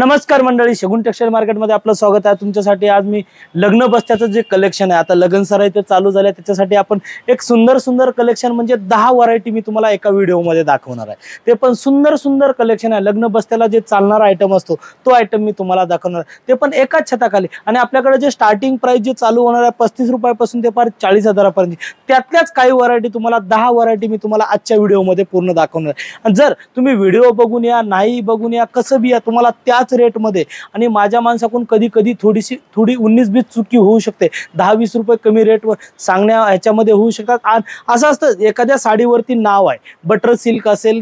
नमस्कार मंडळी, शगुन textile market मध्ये आपलं स्वागत आहे। तुमच्यासाठी आज मी लग्न बस्त्याचं जे कलेक्शन आहे, आता लग्न सराई ते चालू झाले, त्याच्यासाठी आपण एक सुंदर कलेक्शन म्हणजे 10 व्हरायटी मी तुम्हाला एका व्हिडिओ मध्ये दाखवणार आहे। ते पण सुंदर कलेक्शन आहे। लग्न बस्त्याला जे चालणारा आयटम असतो तो आयटम मी तुम्हाला दाखवणार आहे, ते पण एकाच छताखाली। आणि आपल्याकडे जे स्टार्टिंग प्राइस जे चालू होणार आहे 35 रुपयापासून ते पार 40,000 पर्यंत, त्यातल्याच काही व्हरायटी तुम्हाला 10 व्हरायटी मी तुम्हाला आजच्या व्हिडिओ मध्ये पूर्ण दाखवणार आहे। आणि जर तुम्ही व्हिडिओ बघून या, नाही बघून या, कसं बी या, तुम्हाला त्याच रेट मध्ये आणि माझ्या माणसाकडून कधी थोडी 19-20 चुकी होऊ शकते, 10-20 रुपये कमी रेट वर सांगण्या ह्याच्यामध्ये होऊ शकतात। असं असतं, एखाद्या साडीवरती नाव आहे, बटर सिल्क असेल,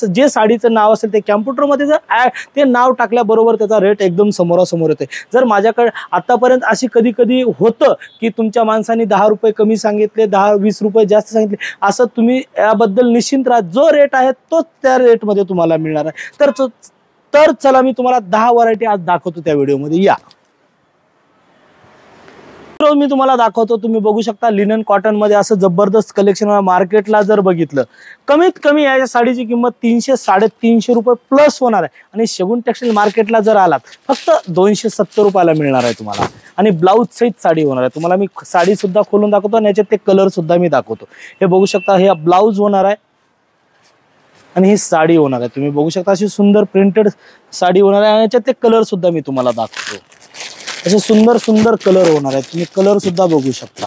जे साडीचं नाव असेल ते कॅम्प्युटर मध्ये जर ते नाव टाकल्याबरोबर त्याचा रेट एकदम समोरासमोर येते। जर माझ्याकडे आतापर्यंत अशी कधी होतं की तुमच्या माणसाने 10 रुपये कमी सांगितले, 10-20 रुपये जास्त सांगितले, असं तुम्ही याबद्दल निश्चिंत राहा। जो रेट आहे तोच त्या रेट मध्ये तुम्हाला मिळणार आहे। तर चला मी तुम्हाला 10 व्हरायटी आज दाखवतो त्या व्हिडिओ मध्ये। या मी तुम्हाला दाखवतो, तुम्ही बघू शकता लिनन कॉटन मध्ये असं जबरदस्त कलेक्शन आहे। मार्केटला जर बघितलं कमीत कमी या साडीची किंमत 300-350 रुपये प्लस होणार आहे। आणि शगुन टेक्सटाईल मार्केटला जर आलात फक्त 270 रुपयाला मिळणार आहे तुम्हाला। आणि ब्लाउज सहित साडी होणार आहे। तुम्हाला मी साडी सुद्धा खोलून दाखवतो आणि याच्यात ते कलर सुद्धा मी दाखवतो। हे बघू शकता, हे ब्लाउज होणार आहे आणि ही साडी होणार आहे। तुम्ही बघू शकता अशी सुंदर प्रिंटेड साडी होणार आहे आणि याच्यात ते कलर सुद्धा मी तुम्हाला दाखवतो। असे सुंदर कलर होणार आहेत, तुम्ही कलर सुद्धा बघू शकता।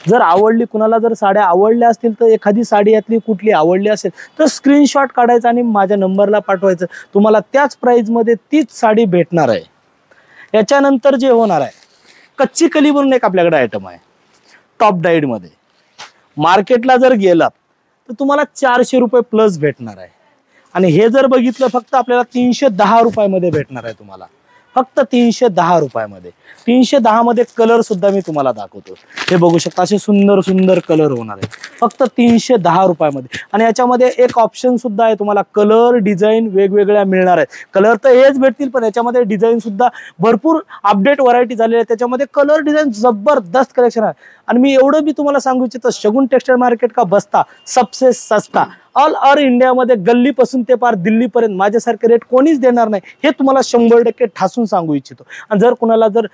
जर आवडली, कुणाला जर साड्या आवडल्या असतील तर एखादी साडी यातली कुठली आवडली असेल तर स्क्रीनशॉट काढायचा आणि माझ्या नंबरला पाठवायचं, तुम्हाला त्याच प्राइस मध्ये तीच साडी भेटणार आहे। याच्यानंतर जे होणार आहे, कच्ची कली म्हणून एक आपल्याकडे आयटम आहे टॉप डाईड मध्ये। मार्केटला जर गेलात तर तुम्हाला 400 रुपये प्लस भेटणार आहे। आणि हे जर बघितलं फक्त आपल्याला 310 रुपयामध्ये भेटणार आहे तुम्हाला, फक्त 310 रुपयामध्ये। 310 मध्ये कलर सुद्धा मी तुम्हाला दाखवतो। हे बघू शकता, असे सुंदर कलर होणार आहे फक्त 310 रुपयामध्ये। आणि याच्यामध्ये एक ऑप्शन सुद्धा आहे, तुम्हाला कलर डिझाईन वेगवेगळ्या मिळणार आहेत। कलर तर हेच भेटतील, पण याच्यामध्ये डिझाईन सुद्धा भरपूर अपडेट व्हरायटी झालेली आहे। त्याच्यामध्ये कलर डिझाईन जबरदस्त कलेक्शन आहे। आणि मी एवढं बी तुम्हाला सांगू इच्छितो, शगुन टेक्सटाईल मार्केट का बस्ता सबसे सस्ता ऑल ओव्हर इंडिया मध्ये, गल्लीपासून ते पार दिल्लीपर्यंत माझ्यासारखे रेट कोणीच देणार नाही, हे तुम्हाला 100% ठासून सांगू इच्छितो। आणि जर कुणाला जर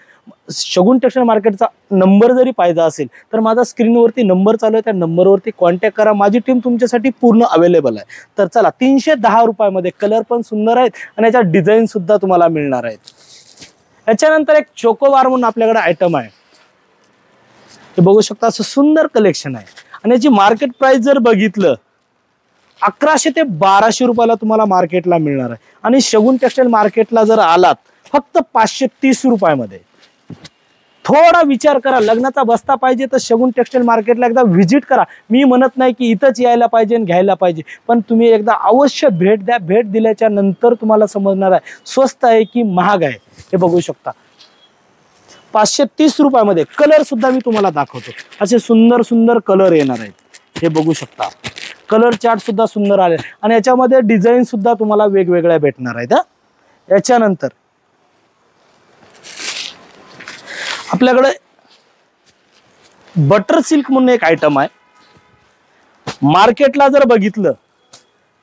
शगुन टेक्सटाईल मार्केटचा नंबर जरी पाहिजे असेल तर माझा स्क्रीनवरती नंबर चालू आहे, त्या नंबरवरती कॉन्टॅक्ट करा। माझी टीम तुमच्यासाठी पूर्ण अवेलेबल आहे। तर चला, 310 रुपयामध्ये कलर पण सुंदर आहेत आणि याच्यात डिझाईन सुद्धा तुम्हाला मिळणार आहेत। याच्यानंतर एक चोकोबार म्हणून आपल्याकडे आयटम आहे, हे बघू शकता, असं सुंदर कलेक्शन आहे। आणि याची मार्केट प्राइस जर बघितलं 1100 ते 1200 रुपयाला तुम्हाला मार्केटला मिळणार आहे। आणि शगुन टेक्सटाईल मार्केटला जर आलात फक्त 530 रुपयामध्ये। थोडा विचार करा, लग्नाचा बस्ता पाहिजे तर शगुन टेक्सटाईल मार्केटला एकदा व्हिजिट करा। मी म्हणत नाही की इथंच यायला पाहिजे आणि घ्यायला पाहिजे, पण तुम्ही एकदा अवश्य भेट द्या। भेट दिल्याच्या नंतर तुम्हाला समजणार आहे स्वस्त आहे की महाग आहे। हे बघू शकता 530 रुपयामध्ये। कलर सुद्धा मी तुम्हाला दाखवतो, असे सुंदर कलर येणार आहेत। हे बघू शकता, कलर चार्ट सुद्धा सुंदर आले आणि याच्यामध्ये डिझाईन सुद्धा तुम्हाला वेगवेगळ्या भेटणार आहेत। याच्यानंतर आपल्याकडे बटर सिल्क म्हणून एक आयटम आहे। मार्केटला जर बघितलं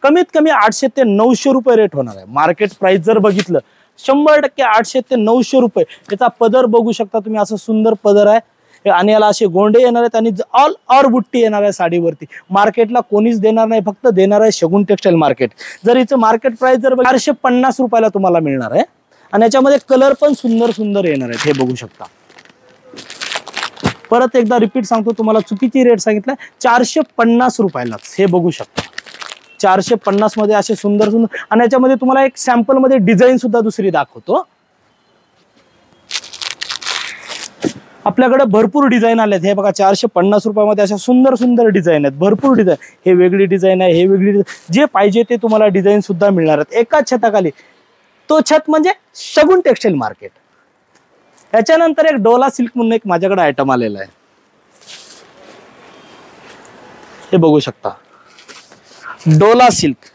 कमीत कमी 800 ते 900 रुपये रेट होणार आहे। मार्केट प्राइस जर बघितलं 100% 800 ते 900 रुपये। याचा पदर बघू शकता तुम्ही, असं सुंदर पदर आहे आणि याला असे गोंडे येणार आहेत आणि ऑल ओव्हर बुट्टी येणार आहे साडीवरती। मार्केटला कोणीच देणार नाही, फक्त देणार आहे शगुन टेक्सटाईल मार्केट। जर हिचं मार्केट प्राइस जर 450 रुपयाला तुम्हाला मिळणार आहे आणि याच्यामध्ये कलर पण सुंदर येणार आहेत। हे बघू शकता, परत एकदा रिपीट सांगतो, तुम्हाला चुकीची रेट सांगितलं 450 रुपयालाच। हे बघू शकता 450 मध्ये असे सुंदर आणि याच्यामध्ये तुम्हाला एक सॅम्पल मध्ये डिझाईन सुद्धा दुसरी दाखवतो। आपल्याकडे भरपूर डिझाईन आलेत। हे बघा 450 रुपयामध्ये अशा सुंदर डिझाईन आहेत, भरपूर डिझाईन। हे वेगळी डिझाईन आहे, हे वेगळी, जे पाहिजे ते तुम्हाला डिझाईन सुद्धा मिळणार आहेत एकाच छताखाली। तो छत म्हणजे शगुन टेक्सटाईल मार्केट। याच्यानंतर एक डोला सिल्क म्हणून एक माझ्याकडे आयटम आलेला आहे, हे बघू शकता, डोला सिल्क।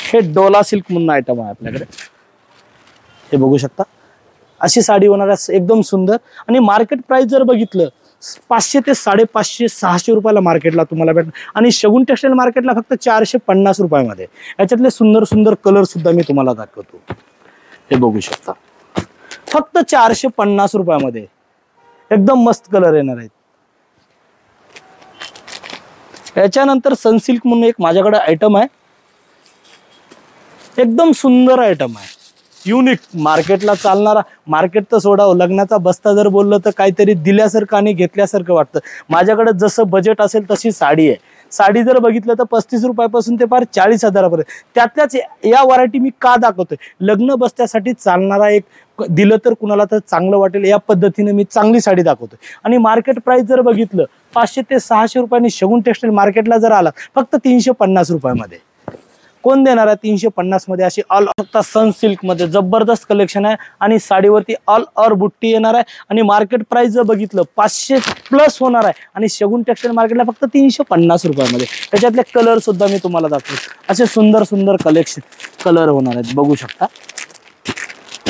हे डोला सिल्क म्हणून आयटम आहे आपल्याकडे, हे बघू शकता, अशी साडी होणार आहे एकदम सुंदर। आणि मार्केट प्राइस जर बघितलं 500 ते 550 600 रुपयाला मार्केटला तुम्हाला भेटणार आणि शगुन टेक्सटाईल मार्केटला फक्त 450 रुपयामध्ये. याच्यातले सुंदर सुंदर कलर सुद्धा मी तुम्हाला दाखवतो. हे बघू शकता, फक्त 450 रुपयामध्ये एकदम मस्त कलर येणार आहेत. याच्यानंतर सनसिल्क म्हणून एक माझ्याकडे आयटम आहे, एकदम सुंदर आयटम आहे, युनिक, मार्केटला चालणारा. मार्केट तर सोडावं, लग्नाचा बस्ता जर बोललं तर काहीतरी दिल्यासारखं आणि घेतल्यासारखं वाटतं. माझ्याकडे जसं बजेट असेल तशी साडी आहे. साडी जर बघितलं तर 35 रुपयापासून ते फार 40,000 पर्यंत. त्यातल्याच या व्हरायटी मी का दाखवतोय, लग्न बस्त्यासाठी चालणारा एक, दिलं तर कुणाला तर चांगलं वाटेल या पद्धतीने मी चांगली साडी दाखवतोय. आणि मार्केट प्राइस जर बघितलं 500 ते 600 रुपयांनी शगुन टेक्सटाईल मार्केटला जर आला फक्त 350 रुपयामध्ये. कोण देणार आहे 350 मध्ये अशी ऑल फक्त सनसिल्क मध्ये जबरदस्त कलेक्शन आहे आणि साडीवरती ऑल ओव्हर बुट्टी येणार आहे. आणि मार्केट प्राइस जर बघितलं 500 प्लस होणार आहे आणि शगुन टेक्सटाईल मार्केटला फक्त 350 रुपयामध्ये. त्याच्यातले कलर सुद्धा मी तुम्हाला दाखवतो. असे सुंदर सुंदर कलर होणार आहेत, बघू शकता.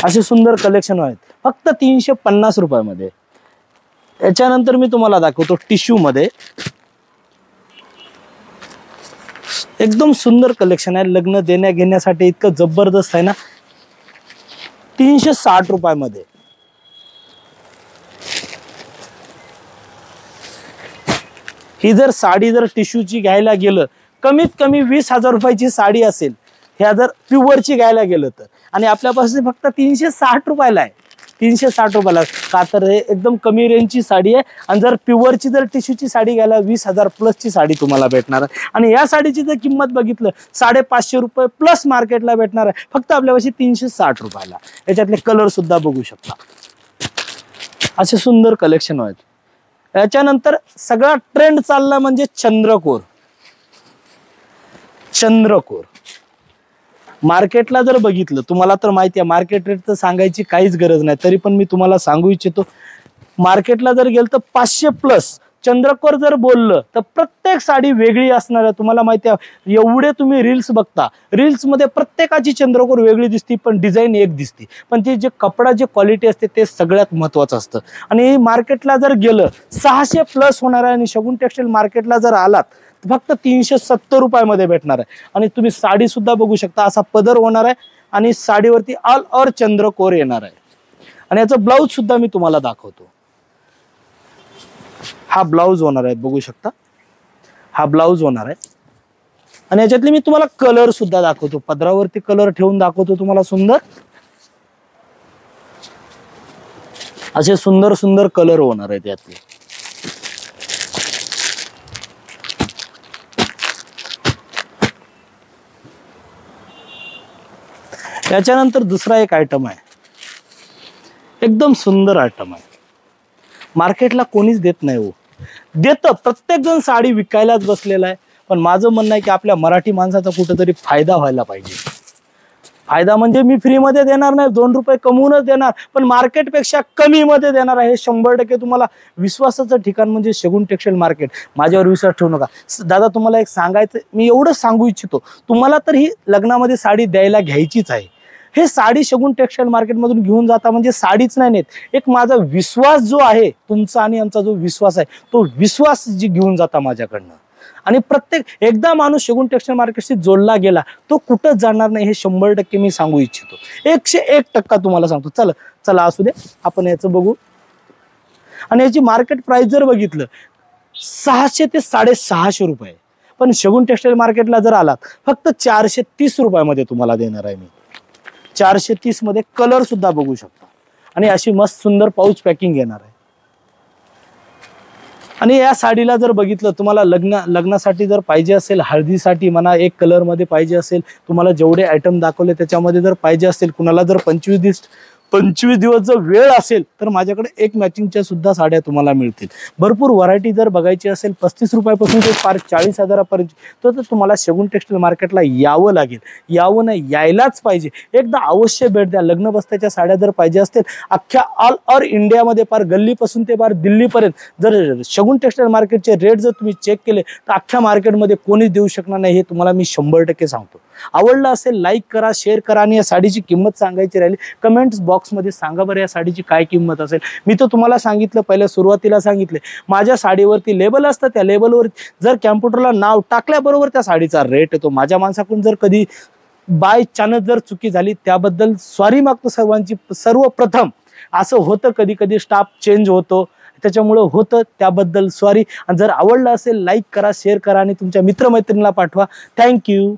असे सुंदर कलेक्शन आहेत फक्त 350 रुपयामध्ये. याच्यानंतर मी तुम्हाला दाखवतो टिश्यू मध्ये एकदम सुंदर कलेक्शन आहे. लग्न देण्या घेण्यासाठी इतकं जबरदस्त आहे ना. 360 रुपयामध्ये ही जर साडी जर टिश्यूची घ्यायला गेलं, कमीत कमी 20,000 रुपयाची साडी असेल, ह्या जर प्युअरची घ्यायला गेलं तर. आणि आपल्यापासून फक्त 360 रुपयाला आहे. 360 रुपयाला का तर हे एकदम कमी रेंजची साडी आहे. आणि जर प्युअरची जर टिश्यूची साडी घ्यायला 20,000 प्लसची साडी तुम्हाला भेटणार आहे. आणि या साडीची जर किंमत बघितलं 550 रुपये प्लस मार्केटला भेटणार आहे फक्त आपल्यापाशी 360 रुपयाला. याच्यातले कलर सुद्धा बघू शकता. असे सुंदर कलेक्शन आहेत. याच्यानंतर सगळा ट्रेंड चालला म्हणजे चंद्रकोर. चंद्रकोर मार्केटला जर बघितलं, तुम्हाला तर माहिती आहे मार्केट रेट तर सांगायची काहीच गरज नाही, तरी पण मी तुम्हाला सांगू इच्छितो. मार्केटला जर गेलं तर 500 प्लस. चंद्रकोर जर बोललं तर प्रत्येक साडी वेगळी असणार आहे. तुम्हाला माहिती आहे, एवढे तुम्ही रील्स बघता, रील्स मध्ये प्रत्येकाची चंद्रकोर वेगळी दिसती पण डिझाईन एक दिसती, पण ती जे कपडा जे क्वालिटी असते ते सगळ्यात महत्वाचं असतं. आणि मार्केटला जर गेलं 600 प्लस होणार आहे. आणि शगुन टेक्सटाईल मार्केटला जर आलात फक्त 370 रुपयामध्ये भेटणार आहे. आणि तुम्ही साडी सुद्धा बघू शकता, असा पदर होणार आहे आणि साडीवरती ऑल ओव्हर चंद्रकोर येणार आहे. आणि याचं ब्लाऊज सुद्धा मी तुम्हाला दाखवतो. हा ब्लाऊज होणार आहे, बघू शकता. हा ब्लाऊज होणार आहे. आणि याच्यातले मी तुम्हाला कलर सुद्धा दाखवतो. पदरावरती कलर ठेवून दाखवतो तुम्हाला सुंदर. असे सुंदर सुंदर कलर होणार आहेत यातले. याच्यानंतर दुसरा एक आयटम आहे, एकदम सुंदर आयटम आहे. मार्केटला कोणीच देत नाही हो. देतं प्रत्येक जण साडी विकायलाच बसलेला आहे. पण माझं म्हणणं आहे की आपल्या मराठी माणसाचा कुठेतरी फायदा व्हायला पाहिजे. फायदा म्हणजे मी फ्री मध्ये देणार नाही, 2 रुपये कमवूनच देणार, पण मार्केटपेक्षा कमी मध्ये देणार आहे. 100% तुम्हाला विश्वासाचं ठिकाण म्हणजे शगुन टेक्सटाईल मार्केट. माझ्यावर विश्वास ठेवू नका. दादा तुम्हाला एक सांगायचं, मी एवढं सांगू इच्छितो, तुम्हाला तर ही लग्नामध्ये साडी द्यायला घ्यायचीच आहे. हे साडी शगुन टेक्सटाईल मार्केटमधून घेऊन जाता म्हणजे साडीच नाही नेत, एक माझा विश्वास जो आहे, तुमचा आणि आमचा जो विश्वास आहे, तो विश्वास जी घेऊन जाता माझ्याकडनं. आणि प्रत्येक एकदा माणूस शगुन टेक्सटाईल मार्केटशी जोडला गेला तो कुठंच जाणार नाही, हे 100% मी सांगू इच्छितो. 101% तुम्हाला सांगतो. चला असू दे, आपण याचं बघू. आणि याची मार्केट प्राइस जर बघितलं 600 ते 650 रुपये, पण शगुन टेक्सटाईल मार्केटला जर आलात फक्त 430 रुपयामध्ये तुम्हाला देणार आहे मी. 430 मध्ये कलर सुद्धा बघू शकता. आणि अशी मस्त सुंदर पाऊच पॅकिंग येणार आहे. आणि या साडीला जर बघितलं, तुम्हाला लग्नासाठी जर पाहिजे असेल, हळदीसाठी म्हणा, एक कलर मध्ये पाहिजे असेल, तुम्हाला जेवढे आयटम दाखवले त्याच्यामध्ये जर पाहिजे असेल, कुणाला जर 25 दिवस जर वेळ असेल तर माझ्याकडे एक मॅचिंगच्या सुद्धा साड्या तुम्हाला मिळतील. भरपूर व्हरायटी जर बघायची असेल 35 रुपयापासून ते फार 40,000पर्यंत, तर तुम्हाला शगुन टेक्सटाईल मार्केटला यावं लागेल. यावं नाही, यायलाच पाहिजे. एकदा अवश्य भेट द्या. लग्न बस्त्याच्या साड्या जर पाहिजे असतील अख्ख्या ऑल ओव्हर इंडियामध्ये, फार गल्लीपासून ते फार दिल्लीपर्यंत जर शगुन टेक्सटाईल मार्केटचे रेट जर तुम्ही चेक केले तर अख्ख्या मार्केटमध्ये कोणीच देऊ शकणार नाही, हे तुम्हाला मी 100% सांगतो. आवडलं असेल लाईक करा, शेअर करा. आणि या साडीची किंमत सांगायची राहिली, कमेंट्स बॉक्समध्ये सांगा बरं या साडीची काय किंमत असेल. मी तर तुम्हाला सांगितलं, पहिल्या सुरुवातीला सांगितले, माझ्या साडीवरती लेबल असतं, त्या लेबलवर जर कॅम्प्युटरला नाव टाकल्याबरोबर त्या साडीचा रेट येतो. माझ्या माणसाकडून जर कधी बाय चान्स जर चुकी झाली त्याबद्दल सॉरी मागतो सर्वांची. सर्वप्रथम असं होतं, कधी कधी स्टाफ चेंज होतो, त्याच्यामुळं होतं, त्याबद्दल सॉरी. आणि जर आवडलं असेल लाईक करा, शेअर करा आणि तुमच्या मित्रमैत्रिणीला पाठवा. थँक्यू.